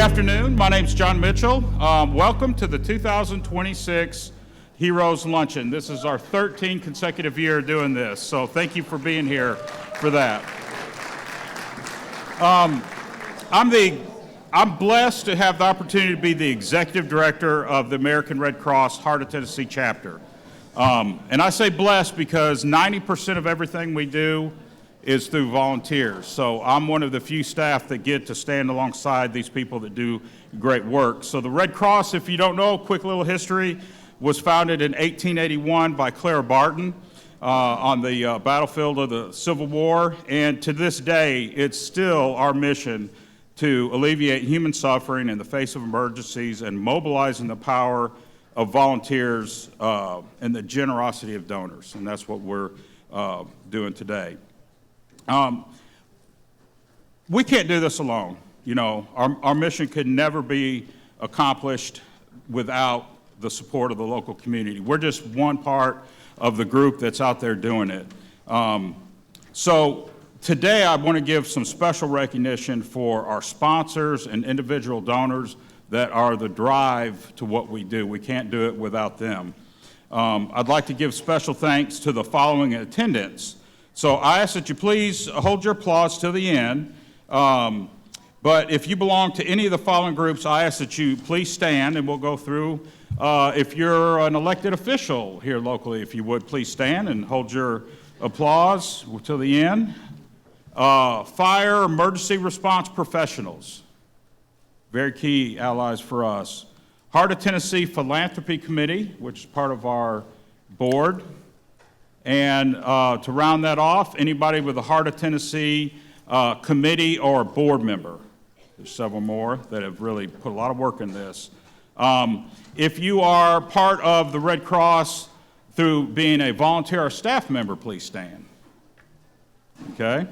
afternoon. My name's John Mitchell. Welcome to the 2026 Heroes Luncheon. This is our 13th consecutive year doing this, so thank you for being here for that. I'm blessed to have the opportunity to be the executive director of the American Red Cross Heart of Tennessee chapter. And I say blessed because 90% of everything we do is through volunteers. So I'm one of the few staff that get to stand alongside these people that do great work. So the Red Cross, if you don't know, quick little history, was founded in 1881 by Clara Barton on the battlefield of the Civil War. And to this day, it's still our mission to alleviate human suffering in the face of emergencies and mobilizing the power of volunteers and the generosity of donors. And that's what we're doing today. We can't do this alone. You know, our mission could never be accomplished without the support of the local community. We're just one part of the group that's out there doing it. So today I want to give some special recognition for our sponsors and individual donors that are the drive to what we do. We can't do it without them. I'd like to give special thanks to the following attendants. So I ask that you please hold your applause till the end. But if you belong to any of the following groups, I ask that you please stand and we'll go through. If you're an elected official here locally, if you would, please stand and hold your applause till the end. Fire emergency response professionals, very key allies for us. Heart of Tennessee Philanthropy Committee, which is part of our board. And to round that off, anybody with a Heart of Tennessee committee or board member. There's several more that have really put a lot of work in this. If you are part of the Red Cross through being a volunteer or staff member, please stand. Okay.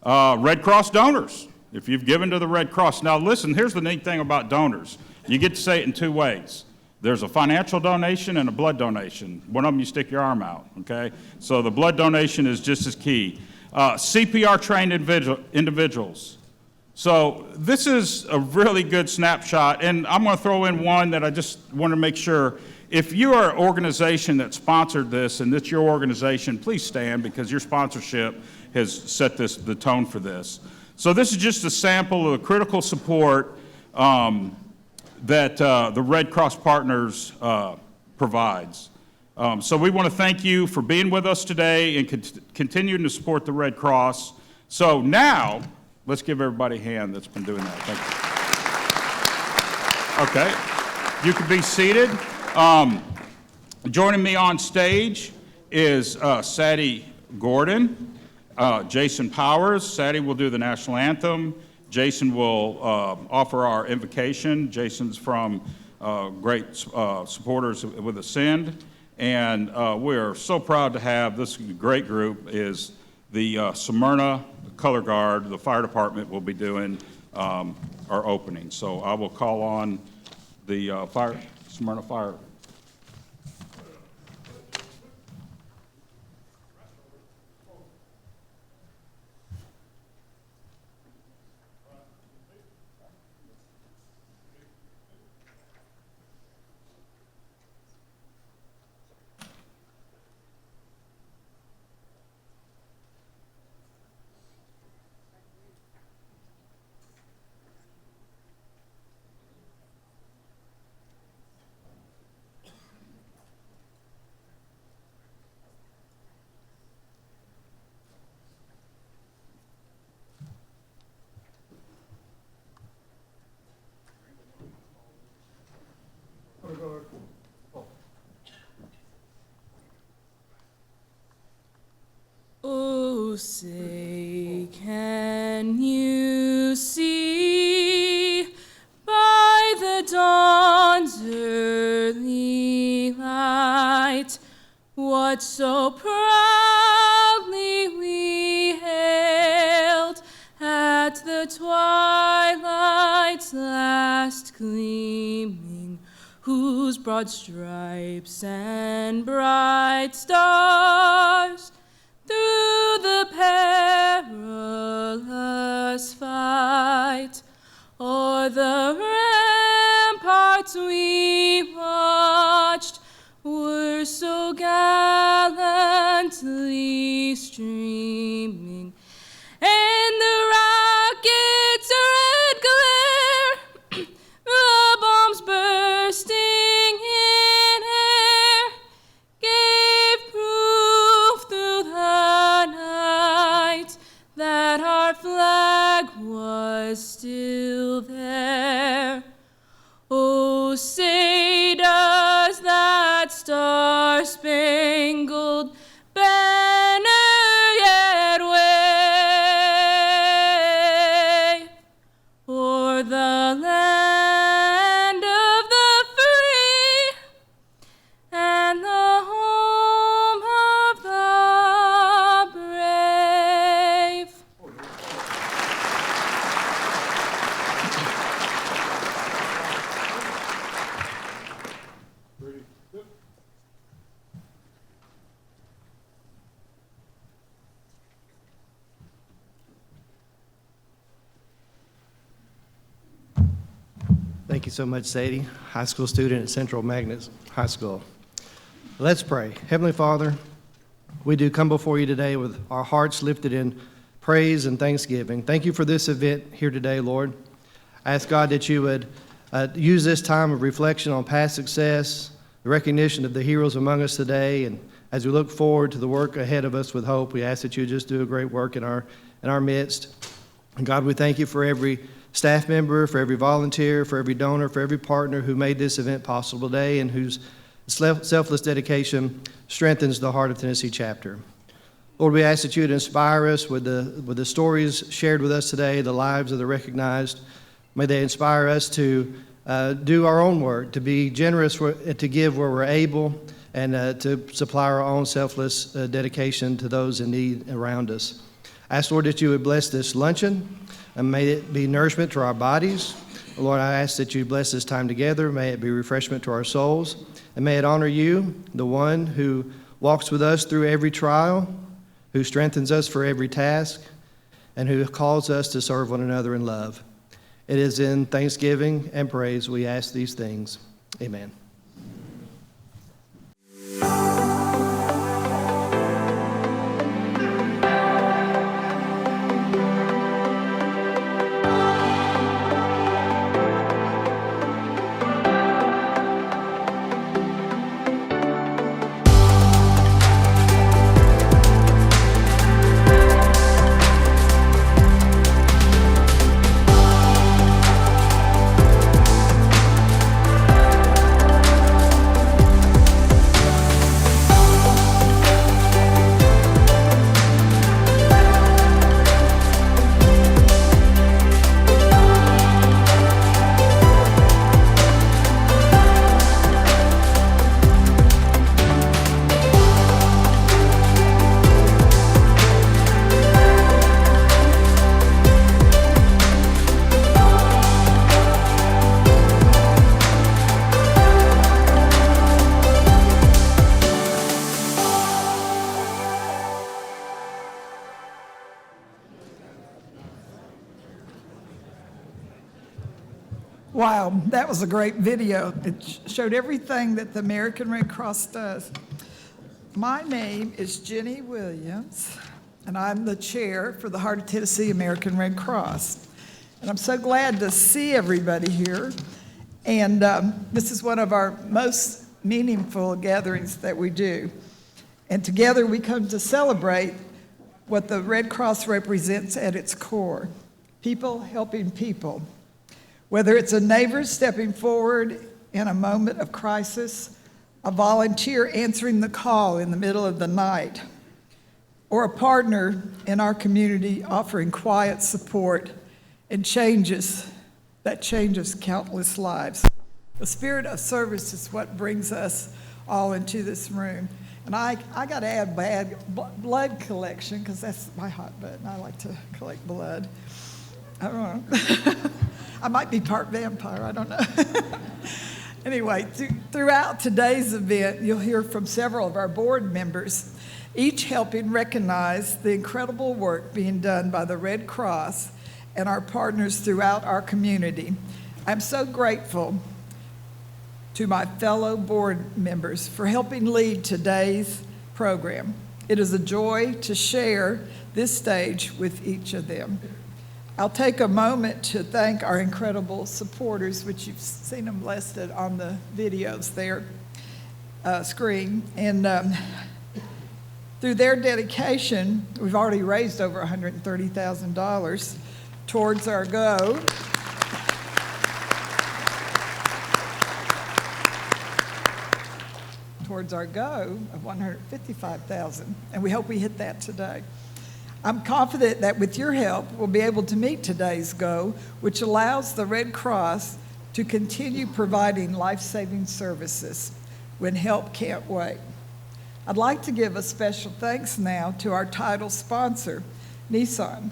Red Cross donors, if you've given to the Red Cross. Now listen, here's the neat thing about donors. You get to say it in two ways. There's a financial donation and a blood donation. One of them you stick your arm out, okay? So the blood donation is just as key. CPR trained individuals. So this is a really good snapshot, and I'm going to throw in one that I just want to make sure. If you are an organization that sponsored this and it's your organization, please stand because your sponsorship has set the tone for this. So this is just a sample of the critical support that the Red Cross Partners provides. So we want to thank you for being with us today and continuing to support the Red Cross. So now, let's give everybody a hand that's been doing that. Thank you. Okay, you can be seated. Joining me on stage is Sadie Gordon, Jason Powers. Sadie will do the national anthem. Jason will offer our invocation. Jason's from great supporters with Ascend, and we're so proud to have this great group. Is the Smyrna Color Guard, the fire department will be doing our opening. So I will call on the Smyrna Fire. Oh, say, can you see by the dawn's early light what so proudly we hailed at the twilight's last gleaming, whose broad stripes and bright stars through the perilous fight o'er the so gallantly streaming, and the rockets' red glare, the bombs bursting in air, gave proof through the night that our flag was still there. Oh, say does that star-spangled banner yet wave o'er the land of the free and the home of the brave? Thank you so much, Sadie, high school student at Central Magnets High School. Let's pray. Heavenly Father, we do come before you today with our hearts lifted in praise and thanksgiving. Thank you for this event here today, Lord. I ask God that you would use this time of reflection on past success, the recognition of the heroes among us today, and as we look forward to the work ahead of us with hope, we ask that you just do a great work in our midst. And God, we thank you for every staff member, for every volunteer, for every donor, for every partner who made this event possible today and whose selfless dedication strengthens the Heart of Tennessee chapter. Lord, we ask that you would inspire us with the stories shared with us today, the lives of the recognized. May they inspire us to do our own work, to be generous, to give where we're able, and to supply our own selfless dedication to those in need around us. I ask, Lord, that you would bless this luncheon, and may it be nourishment to our bodies. Lord, I ask that you bless this time together. May it be refreshment to our souls, and may it honor you, the one who walks with us through every trial, who strengthens us for every task, and who calls us to serve one another in love. It is in thanksgiving and praise we ask these things. Amen. Wow, that was a great video. It showed everything that the American Red Cross does. My name is Jenny Williams, and I'm the chair for the Heart of Tennessee American Red Cross. And I'm so glad to see everybody here. And this is one of our most meaningful gatherings that we do. And together we come to celebrate what the Red Cross represents at its core: people helping people. Whether it's a neighbor stepping forward in a moment of crisis, a volunteer answering the call in the middle of the night, or a partner in our community offering quiet support and changes countless lives. The spirit of service is what brings us all into this room. And I got to add blood collection, because that's my hot button. I like to collect blood. I don't know. I might be part vampire, I don't know. Anyway, throughout today's event, you'll hear from several of our board members, each helping recognize the incredible work being done by the Red Cross and our partners throughout our community. I'm so grateful to my fellow board members for helping lead today's program. It is a joy to share this stage with each of them. I'll take a moment to thank our incredible supporters, which you've seen them listed on the videos there, screen. And through their dedication, we've already raised over $130,000 towards our goal. Towards our goal of $155,000, and we hope we hit that today. I'm confident that with your help, we'll be able to meet today's goal, which allows the Red Cross to continue providing life-saving services when help can't wait. I'd like to give a special thanks now to our title sponsor, Nissan.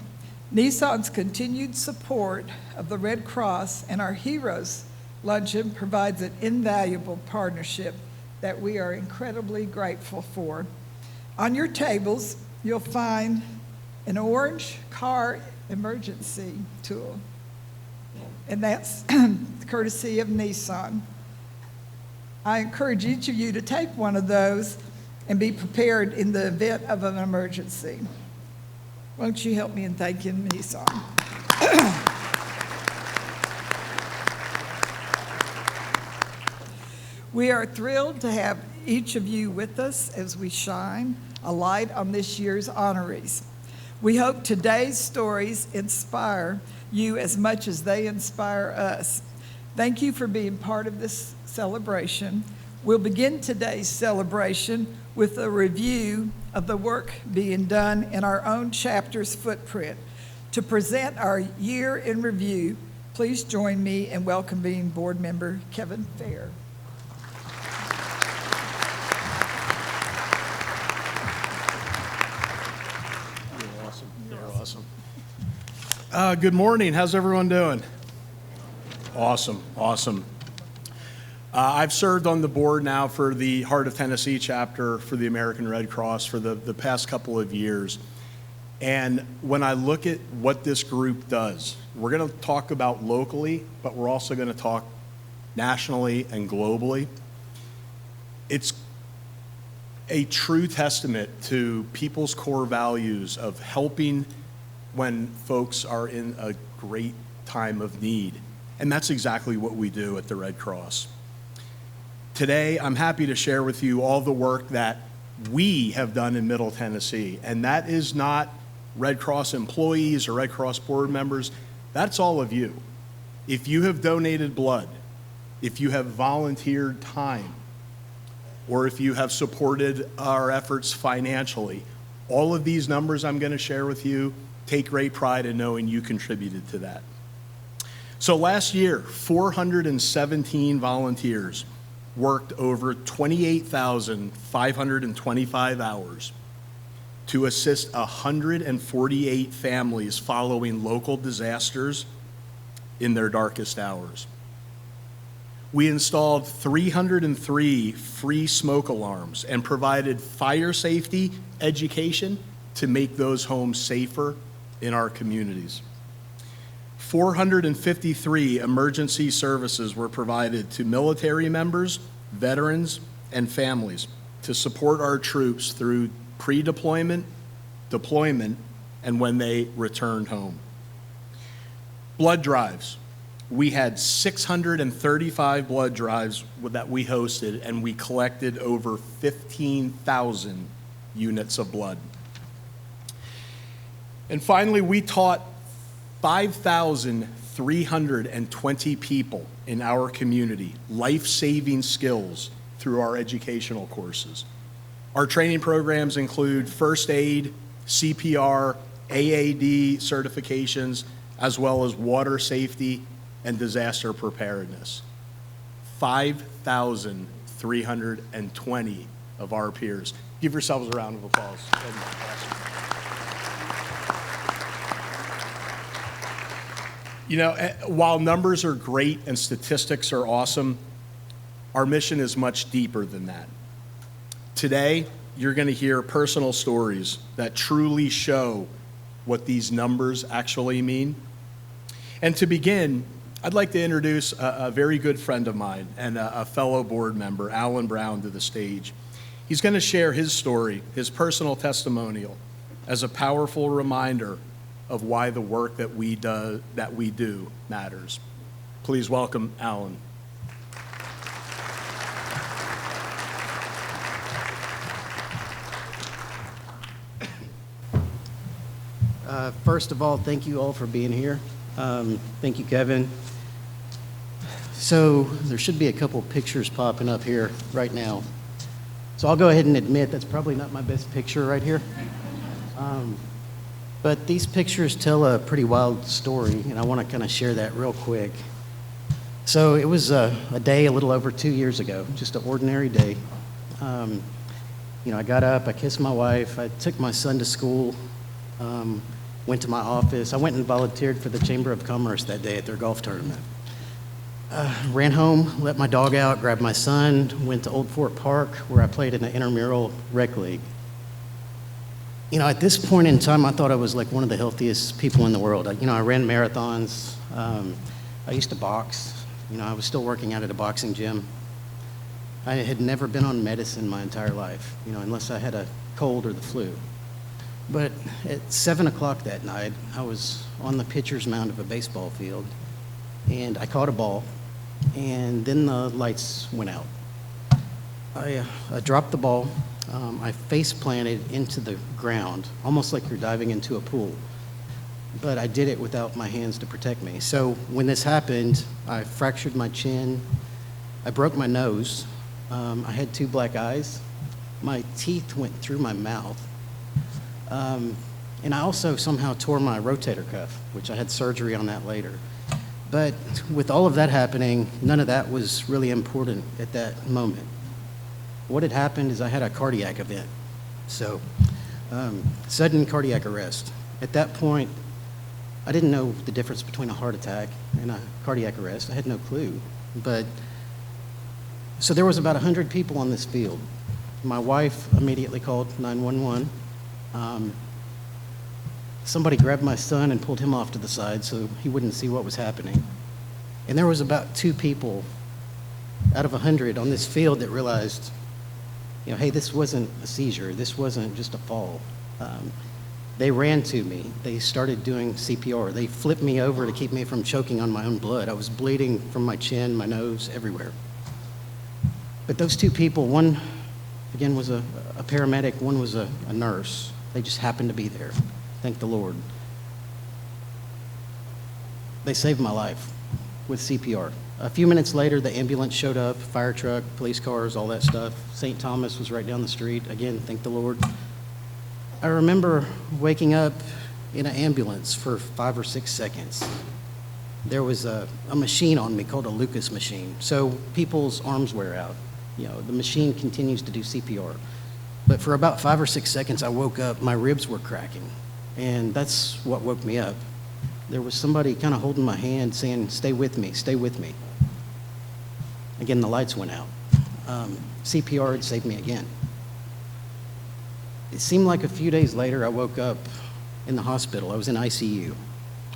Nissan's continued support of the Red Cross and our Heroes Luncheon provides an invaluable partnership that we are incredibly grateful for. On your tables, you'll find an orange car emergency tool, and that's courtesy of Nissan. I encourage each of you to take one of those and be prepared in the event of an emergency. Won't you help me in thanking Nissan? We are thrilled to have each of you with us as we shine a light on this year's honorees. We hope today's stories inspire you as much as they inspire us. Thank you for being part of this celebration. We'll begin today's celebration with a review of the work being done in our own chapter's footprint. To present our year in review, please join me in welcoming board member Kevin Fair. Good morning. How's everyone doing? Awesome. I've served on the board now for the Heart of Tennessee chapter for the American Red Cross for the past couple of years. And when I look at what this group does, we're going to talk about locally, but we're also going to talk nationally and globally. It's a true testament to people's core values of helping when folks are in a great time of need. And that's exactly what we do at the Red Cross. Today, I'm happy to share with you all the work that we have done in Middle Tennessee. And that is not Red Cross employees or Red Cross board members. That's all of you. If you have donated blood, if you have volunteered time, or if you have supported our efforts financially, all of these numbers I'm going to share with you, take great pride in knowing you contributed to that. So last year, 417 volunteers worked over 28,525 hours to assist 148 families following local disasters in their darkest hours. We installed 303 free smoke alarms and provided fire safety education to make those homes safer in our communities. 453 emergency services were provided to military members, veterans, and families to support our troops through pre-deployment, deployment, and when they returned home. Blood drives. We had 635 blood drives that we hosted, and we collected over 15,000 units of blood. And finally, we taught 5,320 people in our community life-saving skills through our educational courses. Our training programs include first aid, CPR, AAD certifications, as well as water safety and disaster preparedness. 5,320 of our peers. Give yourselves a round of applause. You know, while numbers are great and statistics are awesome, our mission is much deeper than that. Today, you're going to hear personal stories that truly show what these numbers actually mean. And to begin, I'd like to introduce a very good friend of mine and a fellow board member, Alan Brown, to the stage. He's going to share his story, his personal testimonial, as a powerful reminder of why the work that we do matters. Please welcome Alan. First of all, thank you all for being here. Thank you, Kevin. So there should be a couple pictures popping up here right now. So I'll go ahead and admit that's probably not my best picture right here. But these pictures tell a pretty wild story, and I want to kind of share that real quick. So it was a day a little over 2 years ago, just an ordinary day. I got up, I kissed my wife, I took my son to school, went to my office. I went and volunteered for the Chamber of Commerce that day at their golf tournament. Ran home, let my dog out, grabbed my son, went to Old Fort Park where I played in an intramural rec league. At this point in time, I thought I was like one of the healthiest people in the world. I ran marathons. I used to box. I was still working out at a boxing gym. I had never been on medicine my entire life, unless I had a cold or the flu. But at 7 o'clock that night, I was on the pitcher's mound of a baseball field, and I caught a ball, and then the lights went out. I dropped the ball. I face planted into the ground, almost like you're diving into a pool. But I did it without my hands to protect me. So when this happened, I fractured my chin. I broke my nose. I had 2 black eyes. My teeth went through my mouth. And I also somehow tore my rotator cuff, which I had surgery on that later. But with all of that happening, none of that was really important at that moment. What had happened is I had a cardiac event. So, sudden cardiac arrest. At that point, I didn't know the difference between a heart attack and a cardiac arrest. I had no clue. So there was about 100 people on this field. My wife immediately called 911. Somebody grabbed my son and pulled him off to the side so he wouldn't see what was happening. And there was about 2 people out of 100 on this field that realized, hey, this wasn't a seizure. This wasn't just a fall. They ran to me. They started doing CPR. They flipped me over to keep me from choking on my own blood. I was bleeding from my chin, my nose, everywhere. But those 2 people, one, again, was a paramedic, one was a nurse. They just happened to be there. Thank the Lord. They saved my life with CPR. A few minutes later, the ambulance showed up, fire truck, police cars, all that stuff. St. Thomas was right down the street. Again, thank the Lord. I remember waking up in an ambulance for 5 or 6 seconds. There was a machine on me called a Lucas machine. So people's arms wear out. The machine continues to do CPR. But for about 5 or 6 seconds, I woke up, my ribs were cracking. And that's what woke me up. There was somebody kind of holding my hand saying, stay with me, stay with me. Again, the lights went out. CPR had saved me again. It seemed like a few days later, I woke up in the hospital. I was in ICU.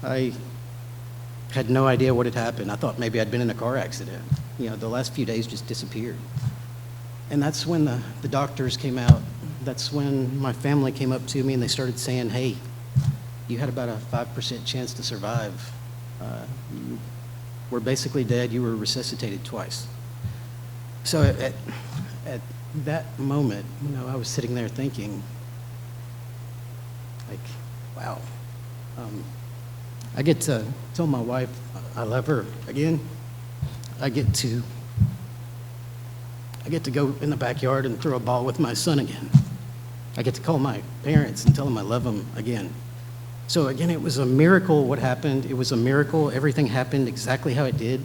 I had no idea what had happened. I thought maybe I'd been in a car accident. The last few days just disappeared. And that's when the doctors came out. That's when my family came up to me and they started saying, hey, you had about a 5% chance to survive. You were basically dead. You were resuscitated twice. So at that moment, I was sitting there thinking, like, wow. I get to tell my wife I love her again. I get to go in the backyard and throw a ball with my son again. I get to call my parents and tell them I love them again. So again, it was a miracle what happened. It was a miracle. Everything happened exactly how it did.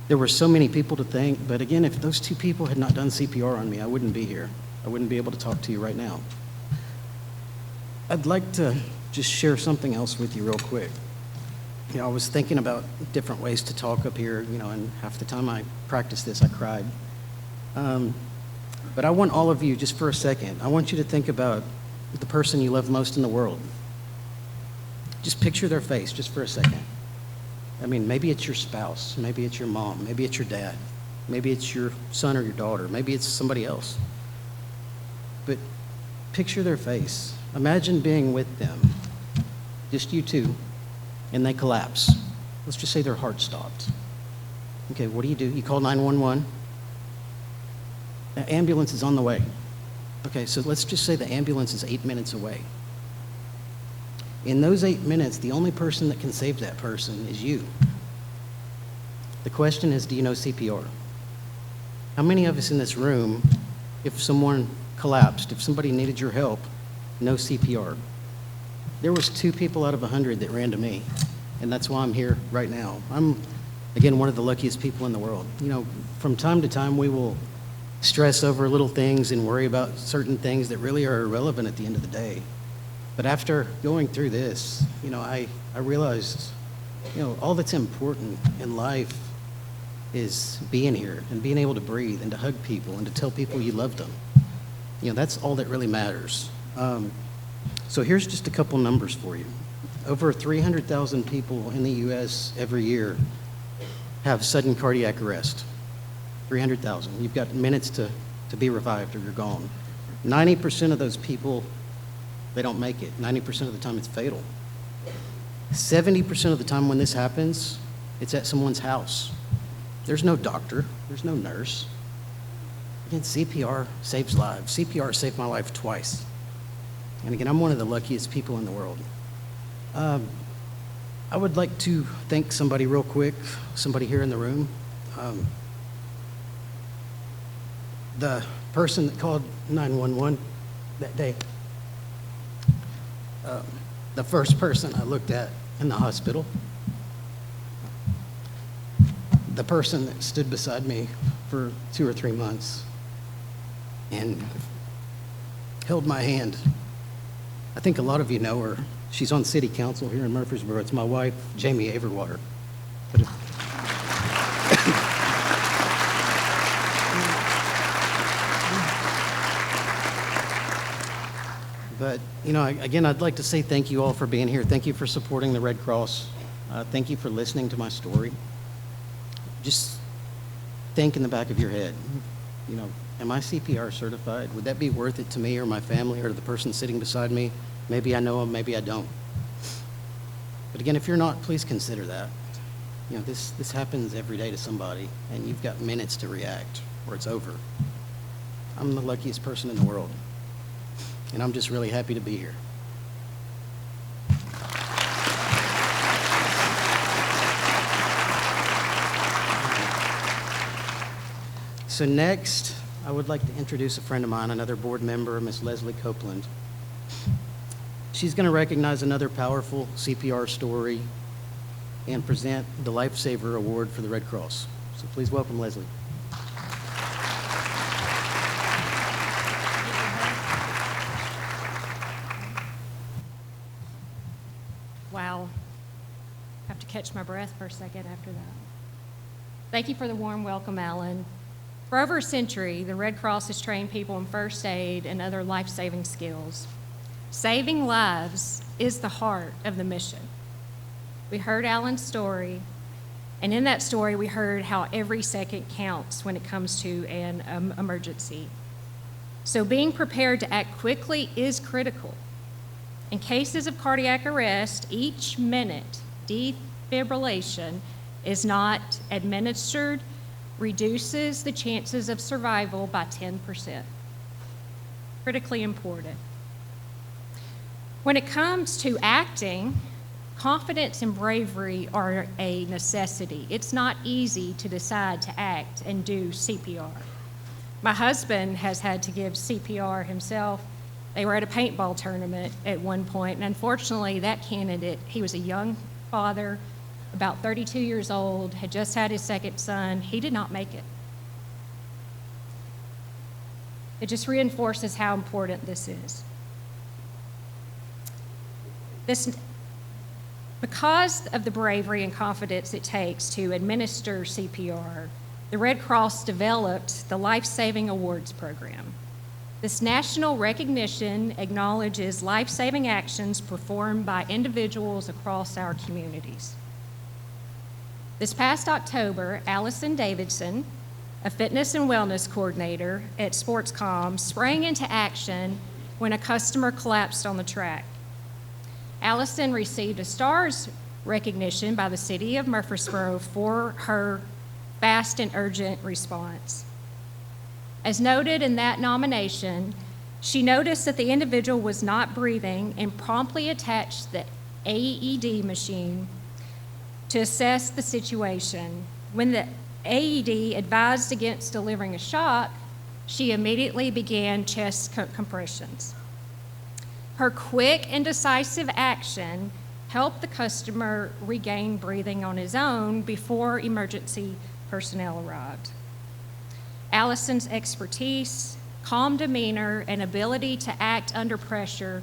There were so many people to thank, but again, if those 2 people had not done CPR on me, I wouldn't be here. I wouldn't be able to talk to you right now. I'd like to just share something else with you real quick. I was thinking about different ways to talk up here, and half the time I practiced this, I cried. But I want all of you, just for a second, I want you to think about the person you love most in the world. Just picture their face, just for a second. I mean, maybe it's your spouse, maybe it's your mom, maybe it's your dad, maybe it's your son or your daughter, maybe it's somebody else. But picture their face. Imagine being with them, just you two, and they collapse. Let's just say their heart stopped. Okay, what do? You call 911. The ambulance is on the way. Okay, so let's just say the ambulance is 8 minutes away. In those 8 minutes, the only person that can save that person is you. The question is, do you know CPR? How many of us in this room, if someone collapsed, if somebody needed your help, know CPR? There was 2 people out of 100 that ran to me, and that's why I'm here right now. I'm, again, one of the luckiest people in the world. You know, from time to time, we will stress over little things and worry about certain things that really are irrelevant at the end of the day. But after going through this, you know, I realized, you know, all that's important in life is being here and being able to breathe and to hug people and to tell people you love them. You know, that's all that really matters. So here's just a couple numbers for you. Over 300,000 people in the U.S. every year have sudden cardiac arrest. 300,000. You've got minutes to be revived or you're gone. 90% of those people, they don't make it. 90% of the time it's fatal. 70% of the time when this happens, it's at someone's house. There's no doctor, there's no nurse. Again, CPR saves lives. CPR saved my life twice. And again, I'm one of the luckiest people in the world. I would like to thank somebody real quick, somebody here in the room. The person that called 911 that day, the first person I looked at in the hospital, the person that stood beside me for 2 or 3 months and held my hand. I think a lot of you know her. She's on city council here in Murfreesboro. It's my wife, Jamie Averwater. But, you know, again, I'd like to say thank you all for being here. Thank you for supporting the Red Cross. Thank you for listening to my story. Just think in the back of your head, you know, am I CPR certified? Would that be worth it to me or my family or to the person sitting beside me? Maybe I know him, maybe I don't. But again, if you're not, please consider that. You know, this happens every day to somebody, and you've got minutes to react, or it's over. I'm the luckiest person in the world, and I'm just really happy to be here. So next, I would like to introduce a friend of mine, another board member, Miss Leslie Copeland. She's going to recognize another powerful CPR story and present the Lifesaver Award for the Red Cross. So please welcome Leslie. Wow. I have to catch my breath for a second after that. Thank you for the warm welcome, Alan. For over a century, the Red Cross has trained people in first aid and other life-saving skills. Saving lives is the heart of the mission. We heard Alan's story, and in that story, we heard how every second counts when it comes to an emergency. So being prepared to act quickly is critical. In cases of cardiac arrest, each minute defibrillation is not administered reduces the chances of survival by 10%. Critically important. When it comes to acting, confidence and bravery are a necessity. It's not easy to decide to act and do CPR. My husband has had to give CPR himself. They were at a paintball tournament at one point, and unfortunately, that candidate, he was a young father, about 32 years old, had just had his second son. He did not make it. It just reinforces how important this is. Because of the bravery and confidence it takes to administer CPR, the Red Cross developed the Life-Saving Awards program. This national recognition acknowledges life-saving actions performed by individuals across our communities. This past October, Allison Davidson, a fitness and wellness coordinator at Sportscom, sprang into action when a customer collapsed on the track. Allison received a STARS recognition by the city of Murfreesboro for her fast and urgent response. As noted in that nomination, she noticed that the individual was not breathing and promptly attached the AED machine to assess the situation. When the AED advised against delivering a shock, she immediately began chest compressions. Her quick and decisive action helped the customer regain breathing on his own before emergency personnel arrived. Allison's expertise, calm demeanor, and ability to act under pressure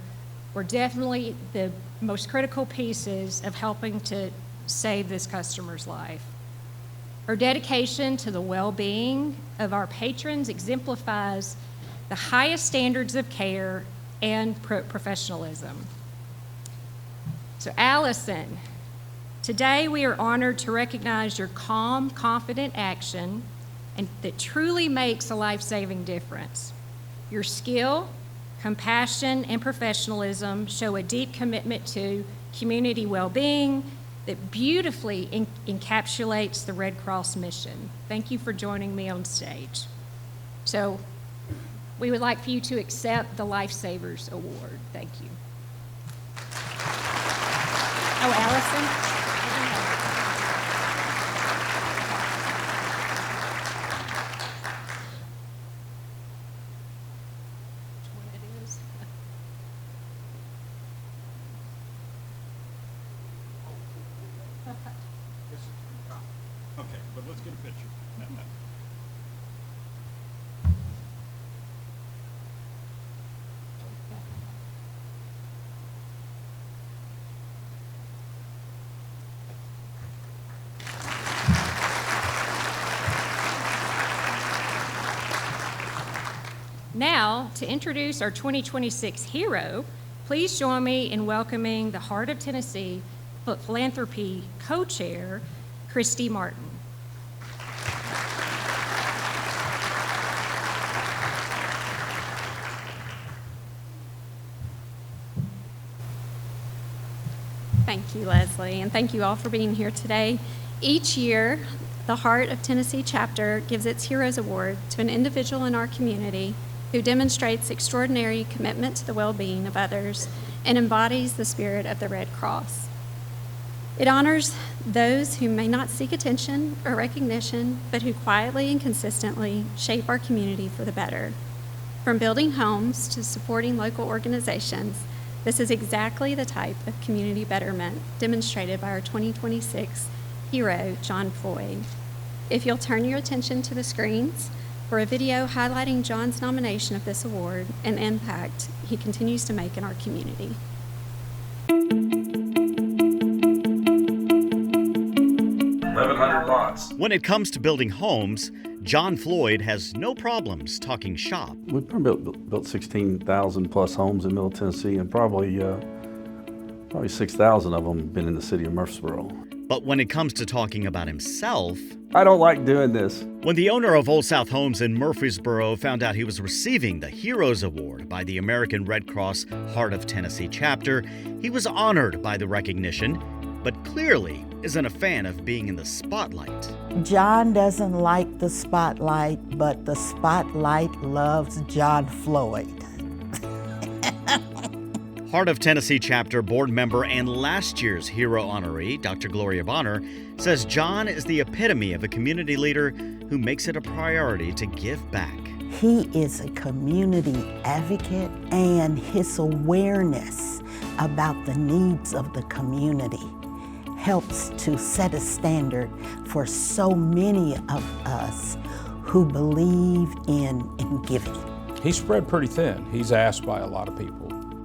were definitely the most critical pieces of helping to save this customer's life. Her dedication to the well-being of our patrons exemplifies the highest standards of care and professionalism. So Allison, today we are honored to recognize your calm, confident action and that truly makes a life-saving difference. Your skill, compassion, and professionalism show a deep commitment to community well-being that beautifully encapsulates the Red Cross mission. Thank you for joining me on stage. So we would like for you to accept the Lifesavers Award. Thank you. Oh, Allison? Okay, but let's get a picture. Now, to introduce our 2026 hero, please join me in welcoming the Heart of Tennessee Philanthropy Co-Chair, Christy Martin. Thank you, Leslie, and thank you all for being here today. Each year, the Heart of Tennessee chapter gives its Heroes Award to an individual in our community who demonstrates extraordinary commitment to the well-being of others and embodies the spirit of the Red Cross. It honors those who may not seek attention or recognition, but who quietly and consistently shape our community for the better. From building homes to supporting local organizations, this is exactly the type of community betterment demonstrated by our 2026 hero, John Floyd. If you'll turn your attention to the screens for a video highlighting John's nomination of this award and the impact he continues to make in our community. When it comes to building homes, John Floyd has no problems talking shop. We've probably built 16,000 plus homes in Middle Tennessee, and probably 6,000 of them have been in the city of Murfreesboro. But when it comes to talking about himself, I don't like doing this. when the owner of Old South Homes in Murfreesboro found out he was receiving the Heroes Award by the American Red Cross Heart of Tennessee chapter, he was honored by the recognition, but clearly isn't a fan of being in the spotlight. John doesn't like the spotlight, but the spotlight loves John Floyd. Heart of Tennessee chapter board member and last year's hero honoree, Dr. Gloria Bonner, says John is the epitome of a community leader who makes it a priority to give back. He is a community advocate, and his awareness about the needs of the community helps to set a standard for so many of us who believe in giving. He's spread pretty thin. He's asked by a lot of people.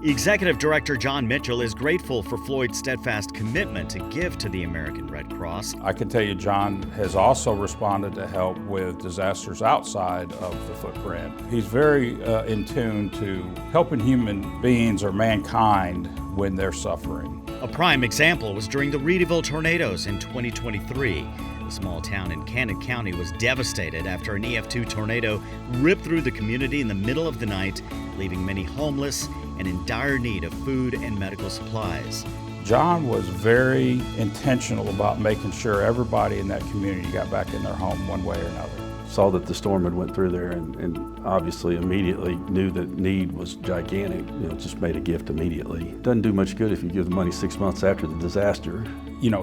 Executive Director John Mitchell is grateful for Floyd's steadfast commitment to give to the American Red Cross. I can tell you John has also responded to help with disasters outside of the footprint. He's very in tune to helping human beings or mankind when they're suffering. A prime example was during the Reedville tornadoes in 2023. The small town in Cannon County was devastated after an EF2 tornado ripped through the community in the middle of the night, leaving many homeless and in dire need of food and medical supplies. John was very intentional about making sure everybody in that community got back in their home one way or another. Saw that the storm had went through there and obviously immediately knew that need was gigantic. Just made a gift immediately. Doesn't do much good if you give the money 6 months after the disaster.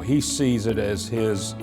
He sees it as his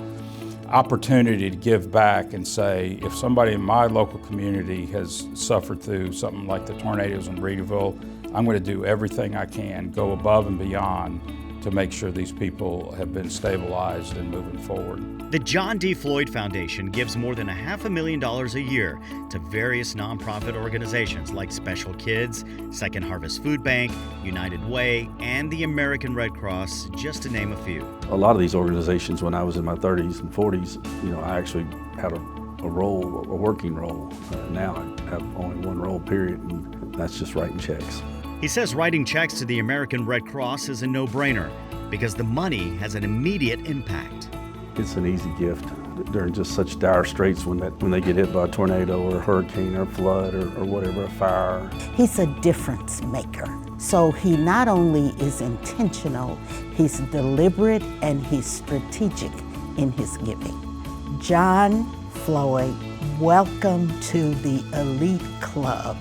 opportunity to give back and say, if somebody in my local community has suffered through something like the tornadoes in Reedville, I'm going to do everything I can, go above and beyond to make sure these people have been stabilized and moving forward. The John D. Floyd Foundation gives more than $500,000 a year to various nonprofit organizations like Special Kids, Second Harvest Food Bank, United Way, and the American Red Cross, just to name a few. A lot of these organizations, when I was in my 30s and 40s, I actually had a working role. Now I have only one role, period, and that's just writing checks. He says writing checks to the American Red Cross is a no-brainer because the money has an immediate impact. It's an easy gift during just such dire straits when they get hit by a tornado or a hurricane or flood or whatever, a fire. He's a difference maker. So he not only is intentional, he's deliberate and he's strategic in his giving. John Floyd, welcome to the elite club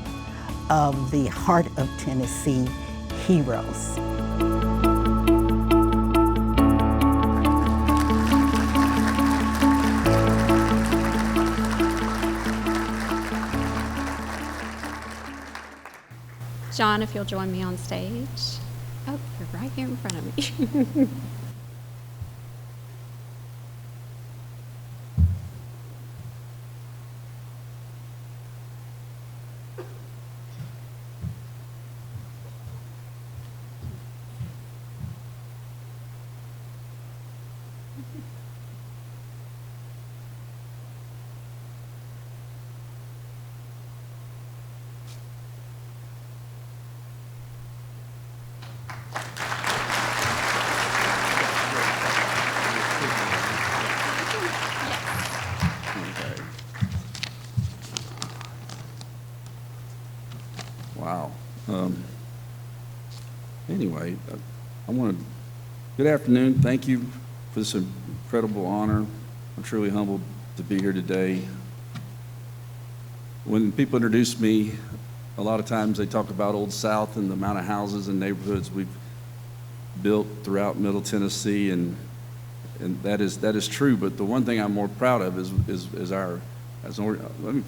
of the Heart of Tennessee Heroes. John, if you'll join me on stage. Oh, you're right here in front of me. Wow. Anyway, good afternoon. Thank you for this incredible honor. I'm truly humbled to be here today. When people introduce me, a lot of times they talk about Old South and the amount of houses and neighborhoods we've built throughout Middle Tennessee, and that is true. But the one thing I'm more proud of is our,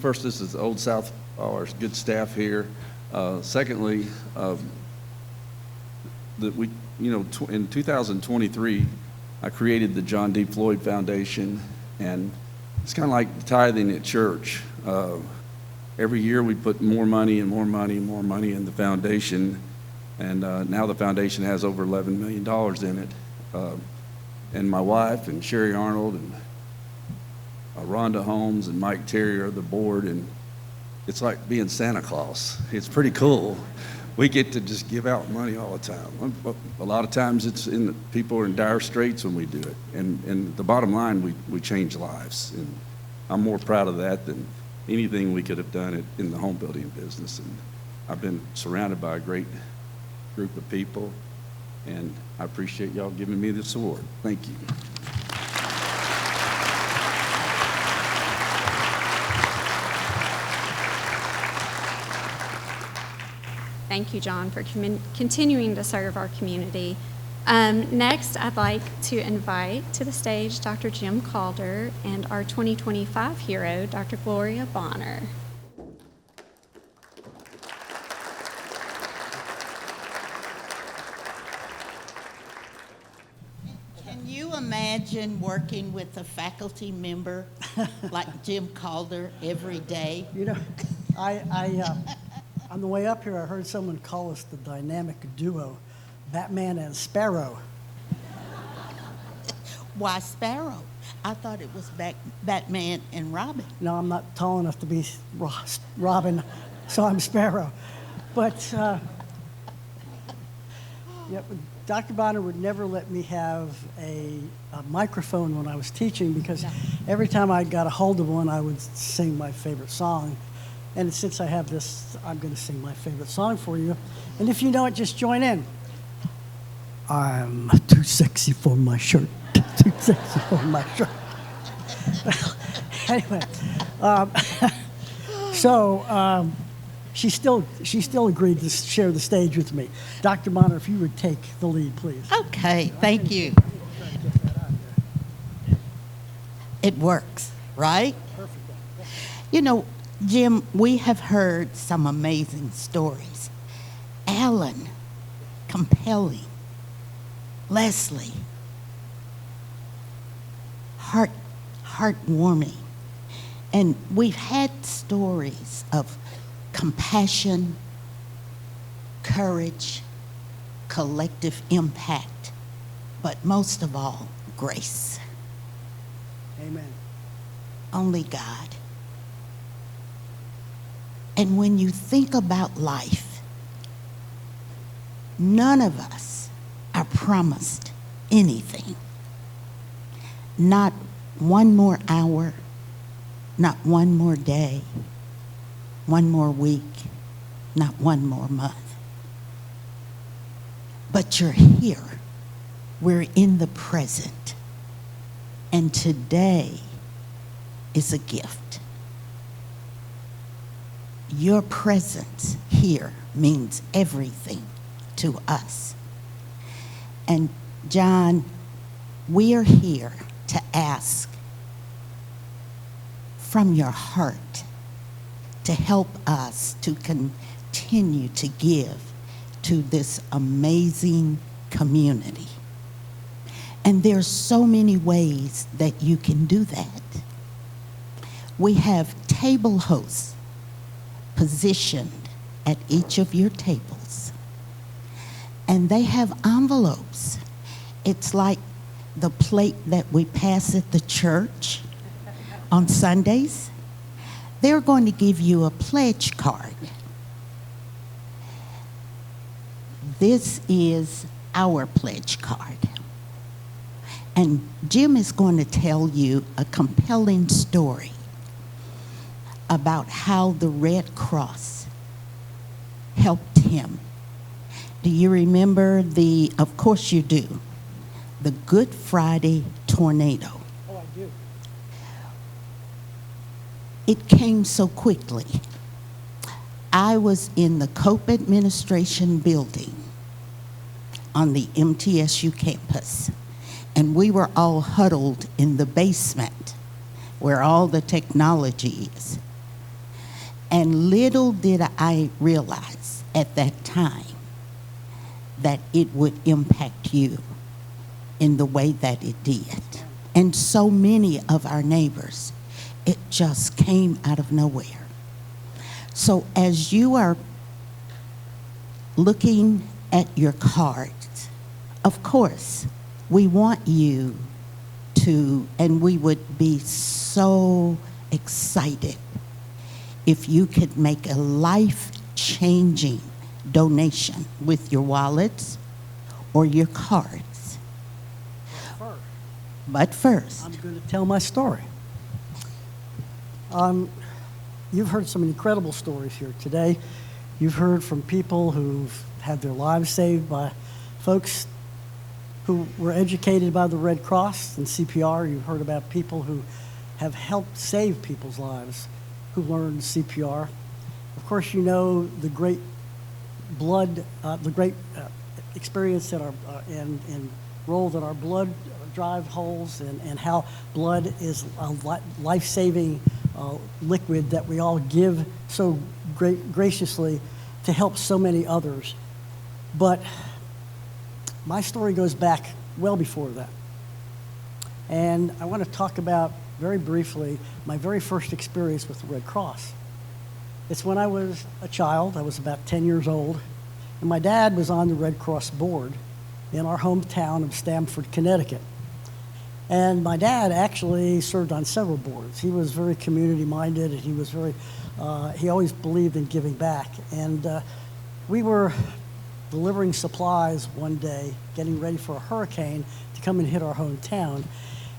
first, this is Old South, our good staff here. Secondly, that we, in 2023, I created the John D. Floyd Foundation, and it's kind of like tithing at church. Every year we put more money and more money and more money in the foundation, and now the foundation has over $11 million in it. And my wife and Sherry Arnold and Rhonda Holmes and Mike Terry are the board, and it's like being Santa Claus. It's pretty cool. We get to just give out money all the time. A lot of times people are in dire straits when we do it. And the bottom line, we change lives. And I'm more proud of that than anything we could have done in the home building business. And I've been surrounded by a great group of people, and I appreciate y'all giving me this award. Thank you. Thank you, John, for continuing to serve our community. Next, I'd like to invite to the stage Dr. Jim Calder and our 2025 hero, Dr. Gloria Bonner. Can you imagine working with a faculty member like Jim Calder every day? On the way up here, I heard someone call us the dynamic duo, Batman and Sparrow. Why Sparrow? I thought it was Batman and Robin. No, I'm not tall enough to be Robin, so I'm Sparrow. But Dr. Bonner would never let me have a microphone when I was teaching because every time I got a hold of one, I would sing my favorite song. And since I have this, I'm going to sing my favorite song for you. And if you know it, just join in. I'm too sexy for my shirt, too sexy for my shirt. Anyway, she still agreed to share the stage with me. Dr. Bonner, if you would take the lead, please. Okay, thank you. It works, right? Perfect. You know, Jim, we have heard some amazing stories. Alan, compelling. Leslie, heartwarming. And we've had stories of compassion, courage, collective impact, but most of all, grace. Amen. Only God. And when you think about life, none of us are promised anything. Not one more hour, not one more day, one more week, not one more month. But you're here. We're in the present. And today is a gift. Your presence here means everything to us. And John, we are here to ask from your heart to help us to continue to give to this amazing community. And there's so many ways that you can do that. We have table hosts positioned at each of your tables. And they have envelopes. It's like the plate that we pass at the church on Sundays. They're going to give you a pledge card. This is our pledge card. And Jim is going to tell you a compelling story about how the Red Cross helped him. Do you remember of course you do, the Good Friday tornado? Oh, I do. It came so quickly. I was in the Cope Administration building on the MTSU campus, and we were all huddled in the basement where all the technology is. And little did I realize at that time that it would impact you in the way that it did. And so many of our neighbors, it just came out of nowhere. So as you are looking at your cards, of course, we want you to, and we would be so excited if you could make a life-changing donation with your wallets or your cards. But first, I'm going to tell my story. You've heard some incredible stories here today. You've heard from people who've had their lives saved by folks who were educated by the Red Cross and CPR. You've heard about people who have helped save people's lives who learned CPR. Of course, you know the great experience that and role that our blood drive holds, and how blood is a life-saving liquid that we all give so graciously to help so many others. But my story goes back well before that. And I want to talk about, very briefly, my very first experience with the Red Cross. It's when I was a child. I was about 10 years old, and my dad was on the Red Cross board in our hometown of Stamford, Connecticut. And my dad actually served on several boards. He was very community-minded, and he was he always believed in giving back. And the delivering supplies one day, getting ready for a hurricane to come and hit our hometown.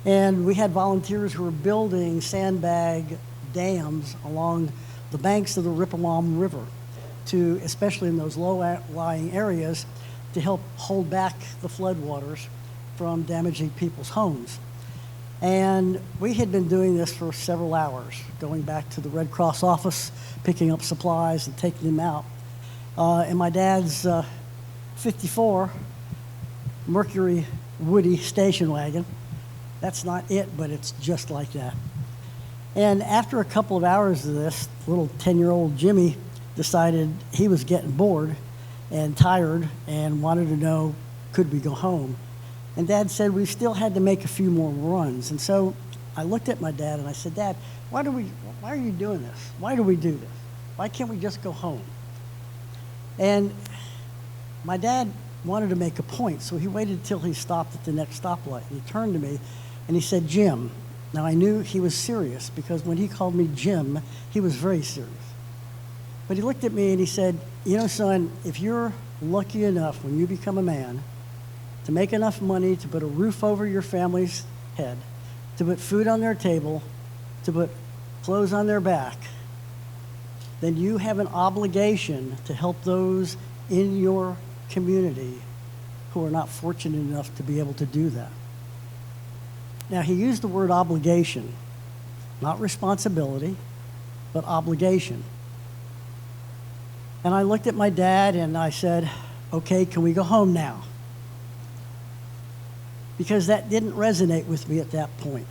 And we had volunteers who were building sandbag dams along the banks of the Rippewam River, to, especially in those low-lying areas, to help hold back the floodwaters from damaging people's homes. And we had been doing this for several hours, going back to the Red Cross office, picking up supplies and taking them out. And my dad's 54 Mercury Woody station wagon. That's not it, but it's just like that. And after a couple of hours of this, little 10-year-old Jimmy decided he was getting bored and tired and wanted to know, could we go home? And Dad said we still had to make a few more runs. And so I looked at my dad and I said, Dad, why are you doing this? Why do we do this? Why can't we just go home? And my dad wanted to make a point, so he waited till he stopped at the next stoplight. And he turned to me and he said, Jim. Now I knew he was serious, because when he called me Jim, he was very serious. But he looked at me and he said, you know, son, if you're lucky enough when you become a man to make enough money to put a roof over your family's head, to put food on their table, to put clothes on their back, then you have an obligation to help those in your community who are not fortunate enough to be able to do that. Now, he used the word obligation, not responsibility, but obligation. And I looked at my dad and I said, okay, can we go home now? Because that didn't resonate with me at that point.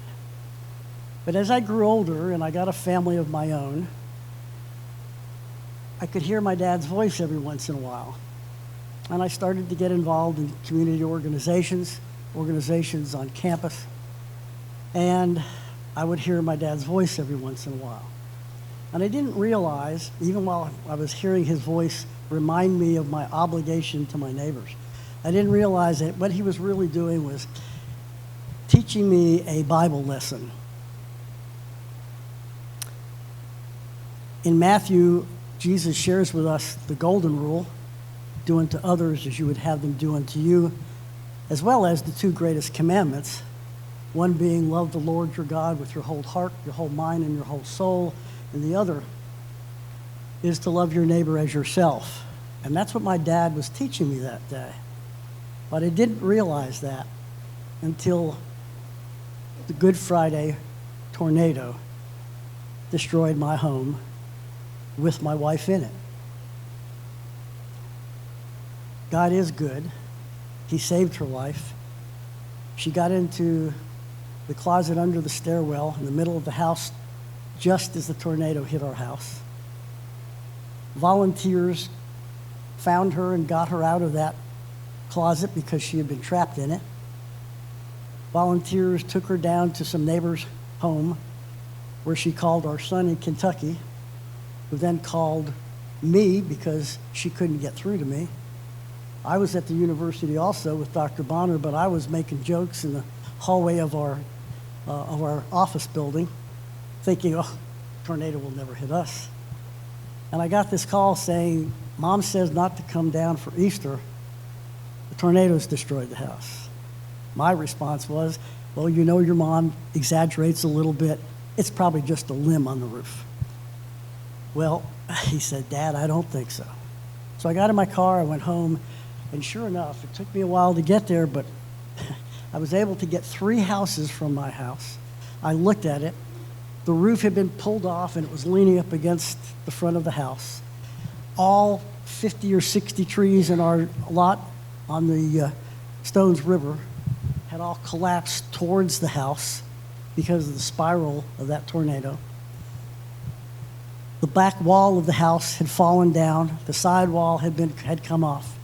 But as I grew older and I got a family of my own, I could hear my dad's voice every once in a while. And I started to get involved in community organizations on campus. And I would hear my dad's voice every once in a while. And I didn't realize, even while I was hearing his voice remind me of my obligation to my neighbors, I didn't realize that what he was really doing was teaching me a Bible lesson. In Matthew, Jesus shares with us the golden rule, do unto others as you would have them do unto you, as well as the two greatest commandments, one being love the Lord your God with your whole heart, your whole mind, and your whole soul, and the other is to love your neighbor as yourself. And that's what my dad was teaching me that day. But I didn't realize that until the Good Friday tornado destroyed my home with my wife in it. God is good. He saved her life. She got into the closet under the stairwell in the middle of the house just as the tornado hit our house. Volunteers found her and got her out of that closet because she had been trapped in it. Volunteers took her down to some neighbor's home where she called our son in Kentucky, who then called me because she couldn't get through to me. I was at the university also with Dr. Bonner, but I was making jokes in the hallway of our office building, thinking, oh, tornado will never hit us. And I got this call saying, Mom says not to come down for Easter. The tornado's destroyed the house. My response was, well, you know your mom exaggerates a little bit. It's probably just a limb on the roof. Well, he said, Dad, I don't think so. So I got in my car, I went home, and sure enough, it took me a while to get there, but I was able to get 3 houses from my house. I looked at it. The roof had been pulled off, and it was leaning up against the front of the house. All 50 or 60 trees in our lot on the Stones River had all collapsed towards the house because of the spiral of that tornado. The back wall of the house had fallen down. The side wall had come off.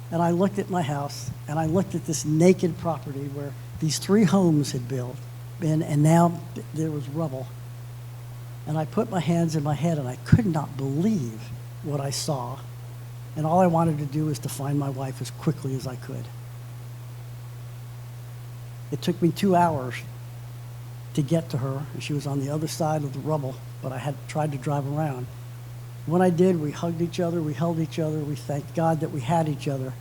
And I looked at my house, and I looked at this naked property where these 3 homes had been, and now there was rubble. And I put my hands in my head, and I could not believe what I saw. And all I wanted to do was to find my wife as quickly as I could. It took me 2 hours to get to her, and she was on the other side of the rubble, but I had tried to drive around. When I did, we hugged each other, we held each other, we thanked God that we had each other.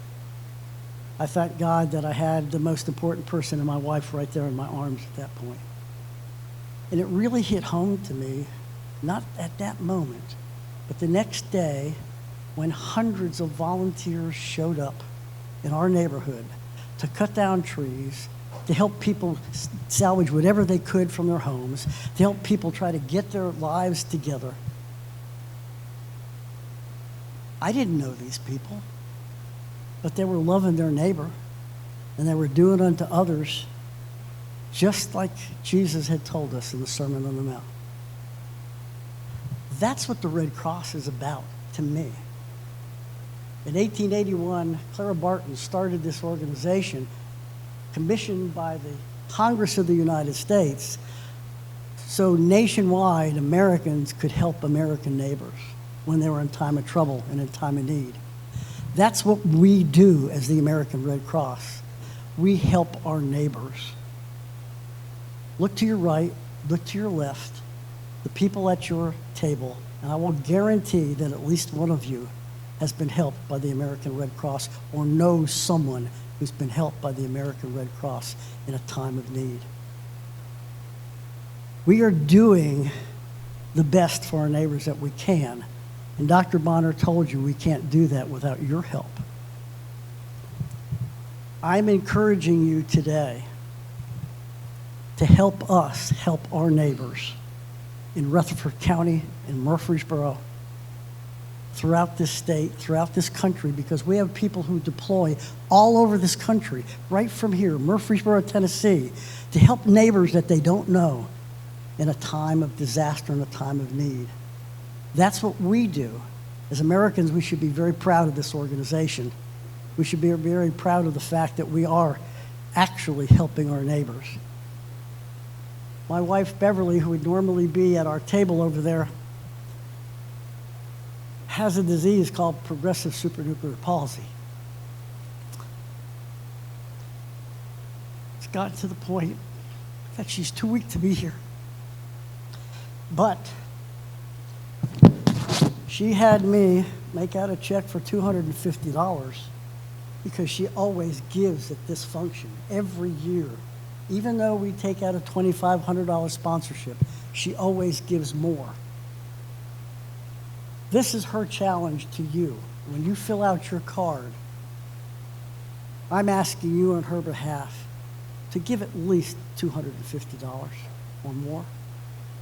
I thank God that I had the most important person in my wife right there in my arms at that point. And it really hit home to me, not at that moment, but the next day when hundreds of volunteers showed up in our neighborhood to cut down trees, to help people salvage whatever they could from their homes, to help people try to get their lives together. I didn't know these people, but they were loving their neighbor, and they were doing unto others just like Jesus had told us in the Sermon on the Mount. That's what the Red Cross is about to me. In 1881, Clara Barton started this organization commissioned by the Congress of the United States so nationwide Americans could help American neighbors when they were in time of trouble and in time of need. That's what we do as the American Red Cross. We help our neighbors. Look to your right, look to your left, the people at your table, and I will guarantee that at least one of you has been helped by the American Red Cross or knows someone who's been helped by the American Red Cross in a time of need. We are doing the best for our neighbors that we can, and Dr. Bonner told you we can't do that without your help. I'm encouraging you today to help us help our neighbors in Rutherford County, in Murfreesboro, throughout this state, throughout this country, because we have people who deploy all over this country, right from here, Murfreesboro, Tennessee, to help neighbors that they don't know in a time of disaster and a time of need. That's what we do. As Americans, we should be very proud of this organization. We should be very proud of the fact that we are actually helping our neighbors. My wife, Beverly, who would normally be at our table over there, has a disease called progressive supranuclear palsy. It's gotten to the point that she's too weak to be here. But she had me make out a check for $250 because she always gives at this function every year. Even though we take out a $2,500 sponsorship, she always gives more. This is her challenge to you. When you fill out your card, I'm asking you on her behalf to give at least $250 or more.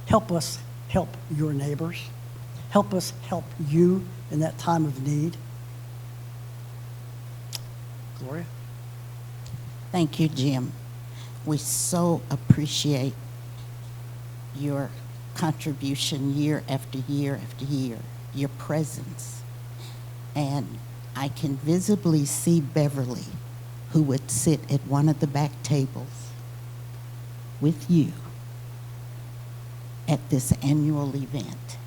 Help us help your neighbors. Help us help you in that time of need. Gloria? Thank you, Jim. We so appreciate your contribution year after year after year, your presence. And I can visibly see Beverly, who would sit at one of the back tables with you at this annual event.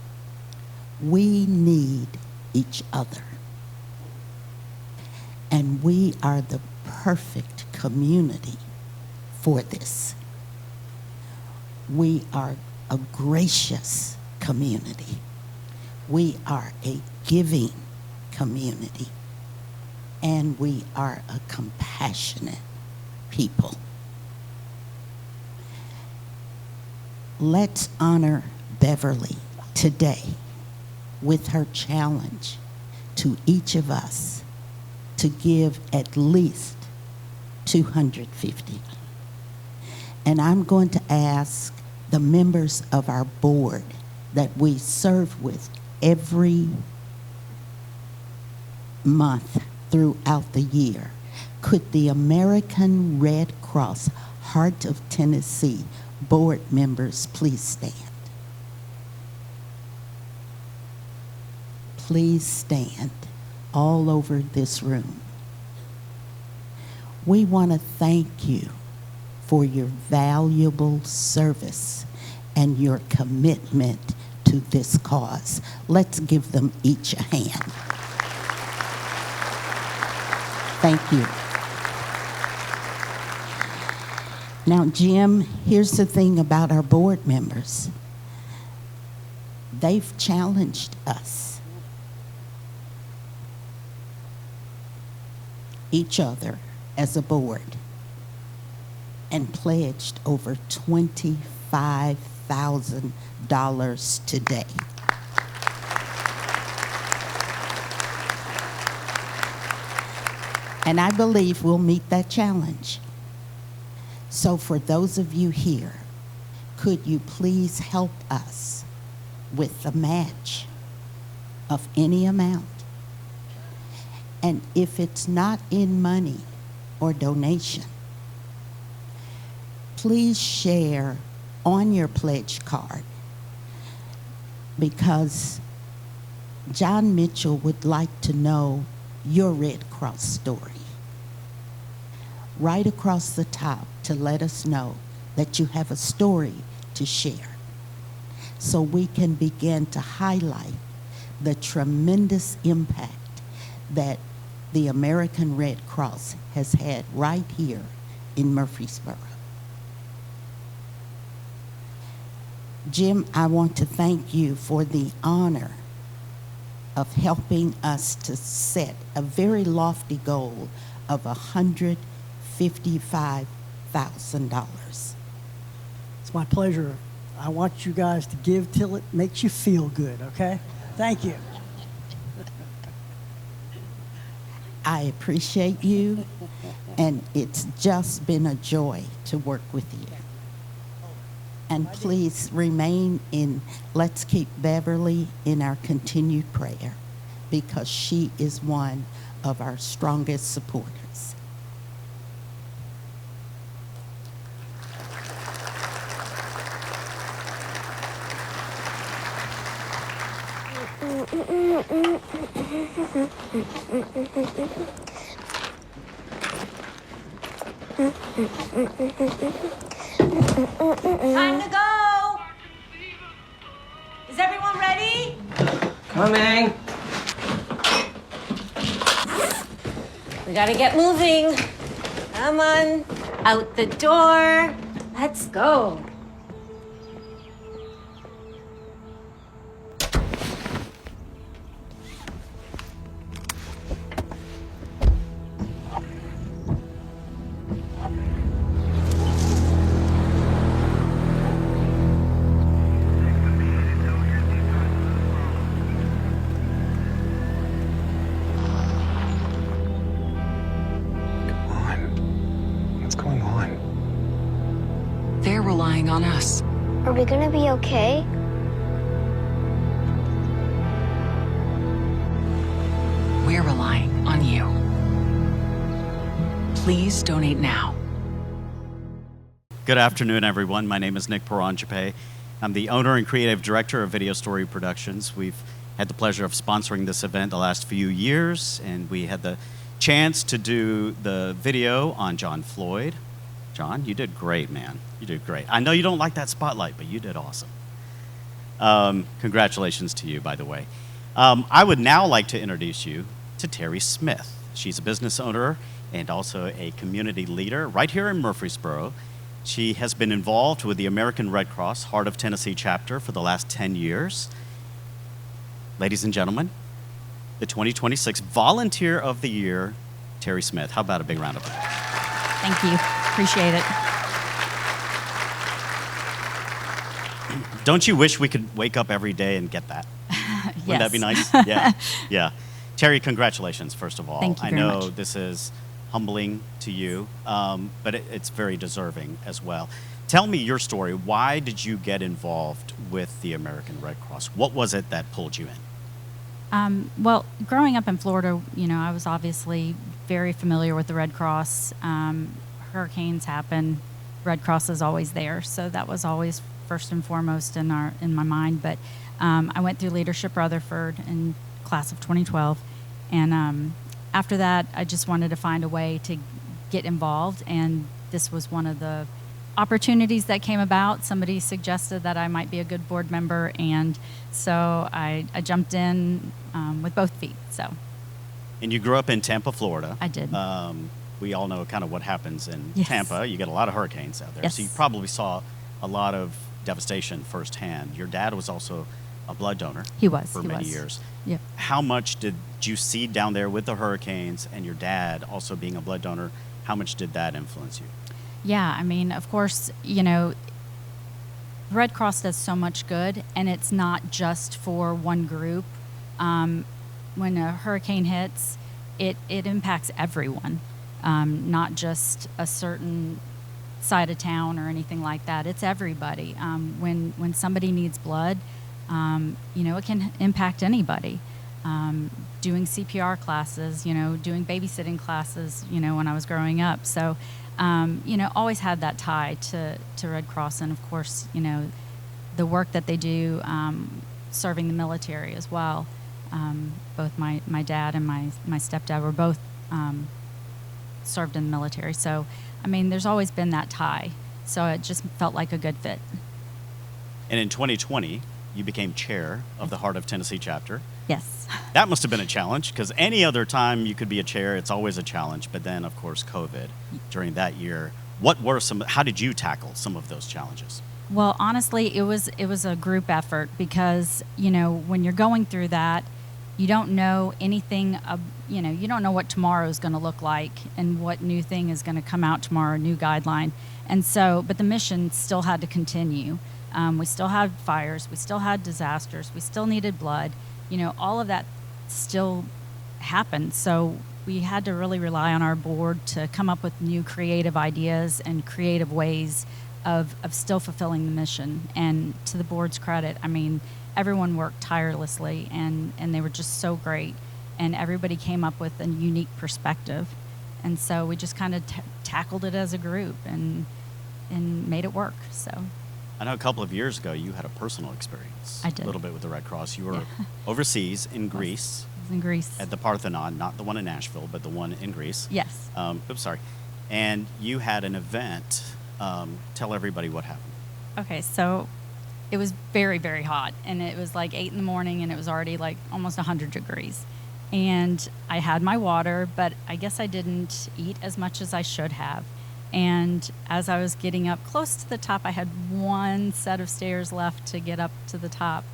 We need each other. And we are the perfect community for this. We are a gracious community. We are a giving community. And we are a compassionate people. Let's honor Beverly today with her challenge to each of us to give at least $250. And I'm going to ask the members of our board that we serve with every month throughout the year, could the American Red Cross Heart of Tennessee board members please stand? Please stand all over this room. We want to thank you for your valuable service and your commitment to this cause. Let's give them each a hand. Thank you. Now, Jim, here's the thing about our board members. They've challenged us each other as a board and pledged over $25,000 today. And I believe we'll meet that challenge. So for those of you here, could you please help us with the match of any amount? And if it's not in money or donation, please share on your pledge card, because John Mitchell would like to know your Red Cross story. Right across the top to let us know that you have a story to share, so we can begin to highlight the tremendous impact that the American Red Cross has had right here in Murfreesboro. Jim, I want to thank you for the honor of helping us to set a very lofty goal of $155,000. It's my pleasure. I want you guys to give till it makes you feel good, okay? Thank you. I appreciate you, and it's just been a joy to work with you. And please remain in, let's keep Beverly in our continued prayer, because she is one of our strongest supporters. Time to go! Is everyone ready? Coming. We gotta get moving. Come on, out the door. Let's go. They're relying on us. Are we gonna be okay? We're relying on you. Please donate now. Good afternoon, everyone. My name is Nick Peranjape. I'm the owner and creative director of Video Story Productions. We've had the pleasure of sponsoring this event the last few years, and we had the chance to do the video on John Floyd. John, you did great, man. You did great. I know you don't like that spotlight, but you did awesome. Congratulations to you, by the way. I would now like to introduce you to Terry Smith. She's a business owner and also a community leader right here in Murfreesboro. She has been involved with the American Red Cross Heart of Tennessee chapter for the last 10 years. Ladies and gentlemen, the 2026 Volunteer of the Year, Terry Smith. How about a big round of applause? Thank you. Appreciate it. Don't you wish we could wake up every day and get that? Wouldn't that be nice? Yeah. Yeah. Terry, congratulations, first of all. Thank you I very know much. this is humbling to you, but it's very deserving as well. Tell me your story. Why did you get involved with the American Red Cross? What was it that pulled you in? Well, growing up in Florida, I was obviously very familiar with the Red Cross. Hurricanes happen, Red Cross is always there, so that was always first and foremost in my mind. But I went through Leadership Rutherford in class of 2012, and after that, I just wanted to find a way to get involved, and this was one of the opportunities that came about. Somebody suggested that I might be a good board member, and so I jumped in with both feet. So. And you grew up in Tampa, Florida. I did. We all know kind of what happens in Yes. Tampa. You get a lot of hurricanes out there. Yes. So you probably saw a lot of devastation firsthand. Your dad was also a blood donor. He was. For he many was. years. Yep. How much did you see down there with the hurricanes and your dad also being a blood donor? How much did that influence you? Yeah, I mean, of course, you know, Red Cross does so much good, and it's not just for one group. When a hurricane hits, it impacts everyone, not just a certain side of town or anything like that. It's everybody. When somebody needs blood, you know, it can impact anybody. Doing CPR classes, you know, doing babysitting classes, you know, when I was growing up. So, you know, always had that tie to Red Cross, and of course, you know, the work that they do serving the military as well. Both my dad and my stepdad were both served in the military. So, I mean, there's always been that tie. So it just felt like a good fit. And in 2020, you became chair of the Heart of Tennessee chapter. Yes. That must have been a challenge, because any other time you could be a chair, it's always a challenge. But then, of course, COVID during that year. How did you tackle some of those challenges? Well, honestly, it was a group effort because, you know, when you're going through that, you don't know anything, you know, you don't know what tomorrow is going to look like and what new thing is going to come out tomorrow, new guideline. And so, but the mission still had to continue. We still had fires, we still had disasters, we still needed blood. You know, all of that still happened. So we had to really rely on our board to come up with new creative ideas and creative ways of still fulfilling the mission. And to the board's credit, I mean, everyone worked tirelessly, and they were just so great. And everybody came up with a unique perspective. And so we just kind of tackled it as a group and made it work. So I know a couple of years ago you had a personal experience. I did. A little bit with the Red Cross. You were overseas in Greece. I was in Greece. At the Parthenon, not the one in Nashville, but the one in Greece. Yes. Oops, sorry. And you had an event. Tell everybody what happened. Okay, so it was very, very hot, and it was like 8 in the morning, and it was already like almost 100 degrees. And I had my water, but I guess I didn't eat as much as I should have. And as I was getting up close to the top, I had one set of stairs left to get up to the top.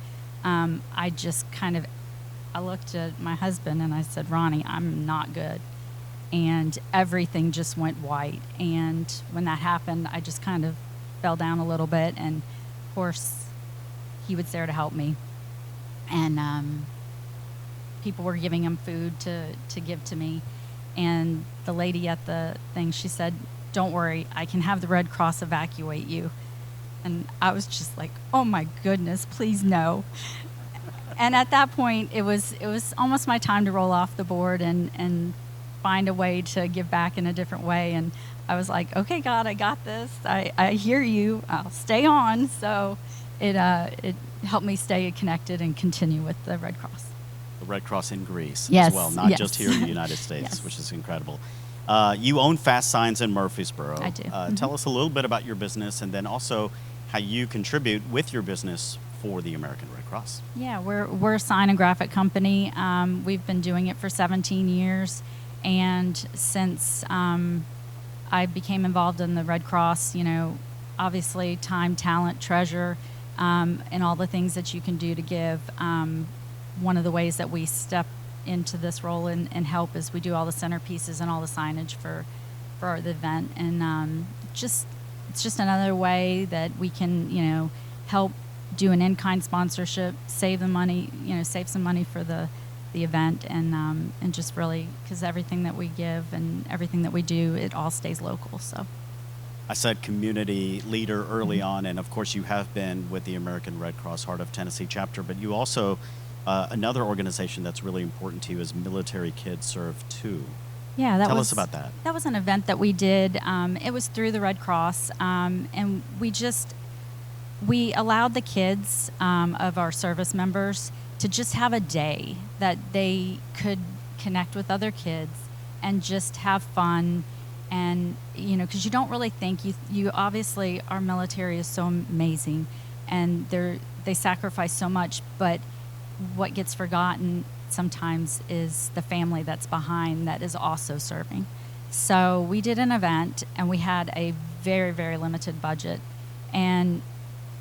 I just I looked at my husband and I said, Ronnie, I'm not good. And everything just went white. And when that happened, I just kind of fell down a little bit. And of course, he was there to help me. And people were giving him food to give to me. And the lady at the thing, she said, don't worry, I can have the Red Cross evacuate you. And I was just like, oh my goodness, please no. And at that point, it was almost my time to roll off the board and find a way to give back in a different way. And I was like, okay, God, I got this. I hear you. I'll stay on. So it helped me stay connected and continue with the Red Cross. The Red Cross in Greece Yes, as well, not yes. just here in the United States, Yes. which is incredible. You own Fast Signs in Murfreesboro. I do. Tell us a little bit about your business, and then also how you contribute with your business for the American Red Cross. Yeah, we're a sign and graphic company. We've been doing it for 17 years, and since I became involved in the Red Cross, you know, obviously time, talent, treasure, and all the things that you can do to give. One of the ways that we step into this role and help is we do all the centerpieces and all the signage for the event, and it's just another way that we can, you know, help do an in-kind sponsorship, save some money for the event, and just really, because everything that we give and everything that we do, it all stays local. So I said community leader early on, and of course you have been with the American Red Cross Heart of Tennessee chapter, but you also another organization that's really important to you is Military Kids Serve 2. Yeah, Tell us about that. That was an event that we did. It was through the Red Cross, and we allowed the kids of our service members to just have a day that they could connect with other kids and just have fun. And, you know, because you don't really think, you obviously, our military is so amazing, and they sacrifice so much, but what gets forgotten sometimes is the family that's behind that is also serving. So we did an event, and we had a very, very limited budget, and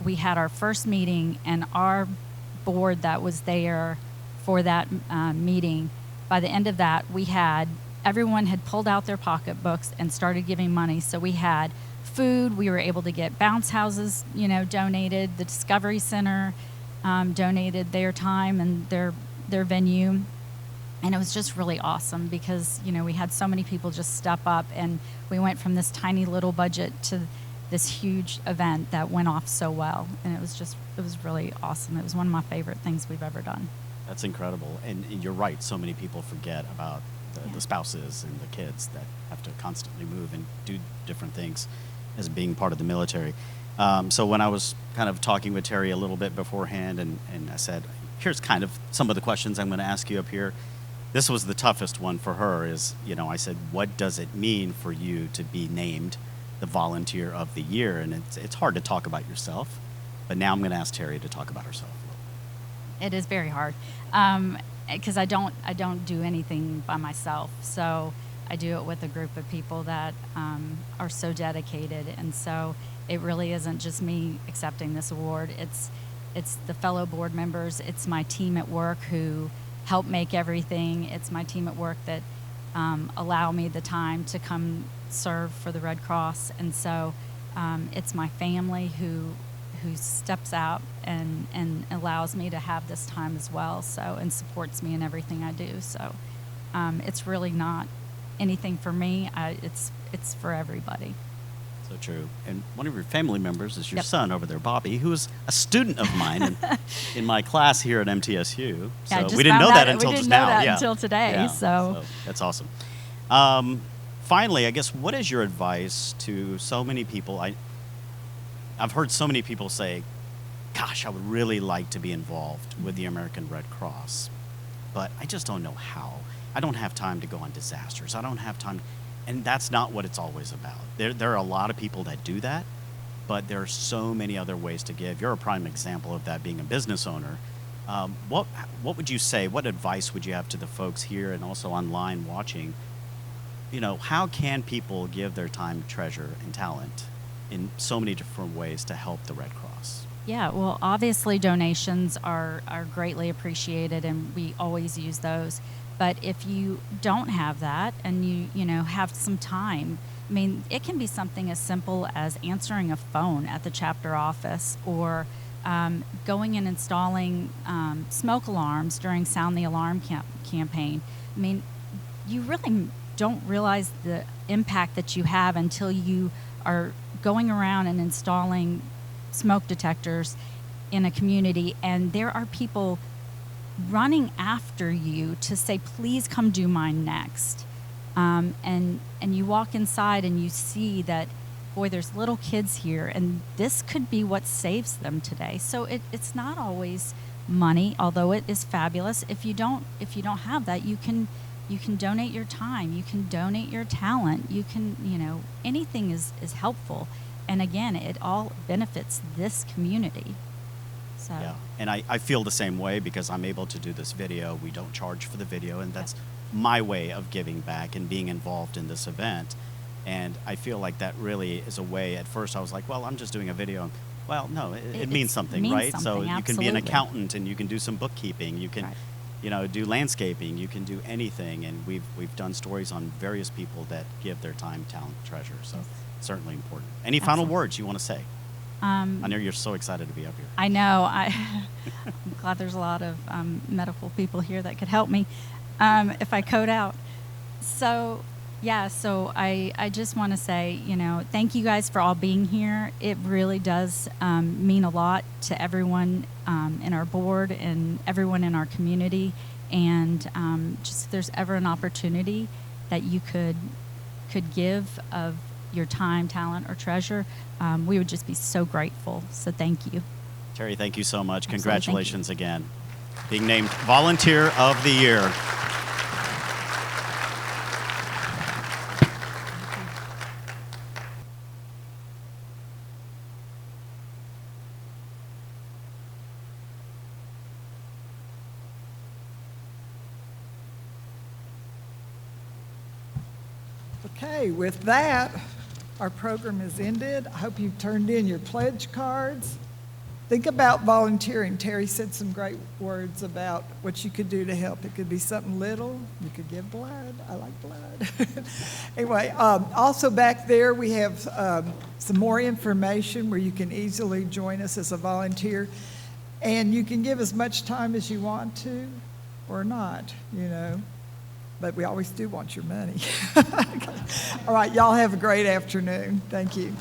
we had our first meeting, and our board that was there for that meeting, by the end of that, everyone had pulled out their pocketbooks and started giving money. So we had food. We were able to get bounce houses, donated. The Discovery Center donated their time and their venue. And it was just really awesome because, we had so many people just step up, and we went from this tiny little budget to this huge event that went off so well. And it was really awesome. It was one of my favorite things we've ever done. That's incredible. And you're right, so many people forget about the spouses and the kids that have to constantly move and do different things as being part of the military. So when I was kind of talking with Terry a little bit beforehand, and I said, here's kind of some of the questions I'm going to ask you up here. This was the toughest one for her is, I said, what does it mean for you to be named the Volunteer of the Year? And it's hard to talk about yourself, but now I'm going to ask Terry to talk about herself. It is very hard because I don't do anything by myself. So I do it with a group of people that are so dedicated, and so it really isn't just me accepting this award. It's the fellow board members. It's my team at work who help make everything. It's my team at work that allow me the time to come serve for the Red Cross, and so it's my family who steps out and allows me to have this time as well, so, and supports me in everything I do. So it's really not anything for me. It's for everybody. So true. And one of your family members is your Yep. son over there, Bobby, who is a student of mine in my class here at MTSU. So Yeah, I just we didn't know found that out- until we just didn't know now. that Yeah. until today, Yeah. so. That's awesome. Finally, I guess, what is your advice to so many people? I've heard so many people say, gosh, I would really like to be involved with the American Red Cross, but I just don't know how. I don't have time to go on disasters. I don't have time. And that's not what it's always about. There are a lot of people that do that, but there are so many other ways to give. You're a prime example of that, being a business owner. What would you say, what advice would you have to the folks here and also online watching? How can people give their time, treasure, and talent in so many different ways to help the Red Cross? Yeah, well, obviously donations are greatly appreciated, and we always use those. But if you don't have that and you have some time, I mean, it can be something as simple as answering a phone at the chapter office, or going and installing smoke alarms during Sound the Alarm campaign. I mean, you really don't realize the impact that you have until you are going around and installing smoke detectors in a community, and there are people running after you to say, please come do mine next. And you walk inside and you see that, boy, there's little kids here, and this could be what saves them today. So it's not always money, although it is fabulous. If you don't have that, you can donate your time, you can donate your talent, you can, anything is helpful. And again, it all benefits this community. So. Yeah, and I feel the same way because I'm able to do this video. We don't charge for the video, and that's my way of giving back and being involved in this event. And I feel like that really is a way. At first I was like, well, I'm just doing a video. Well, no, it means something, right? So you can be an accountant and you can do some bookkeeping. You can, do landscaping. You can do anything. And we've done stories on various people that give their time, talent, treasure. So certainly important. Any final words you want to say? I know you're so excited to be up here. I know. I'm glad there's a lot of medical people here that could help me if I code out. So, yeah, I just want to say, thank you guys for all being here. It really does mean a lot to everyone in our board and everyone in our community. And just if there's ever an opportunity that you could give of your time, talent, or treasure, we would just be so grateful. So thank you. Terry, thank you so much. Absolutely, Congratulations again. Being named Volunteer of the Year. Okay, with that, our program is ended. I hope you've turned in your pledge cards. think about volunteering. Terry said some great words about what you could do to help. It could be something little. You could give blood. I like blood. Anyway, also back there we have some more information where you can easily join us as a volunteer. And you can give as much time as you want to or not, you know. But we always do want your money. All right, y'all have a great afternoon. Thank you.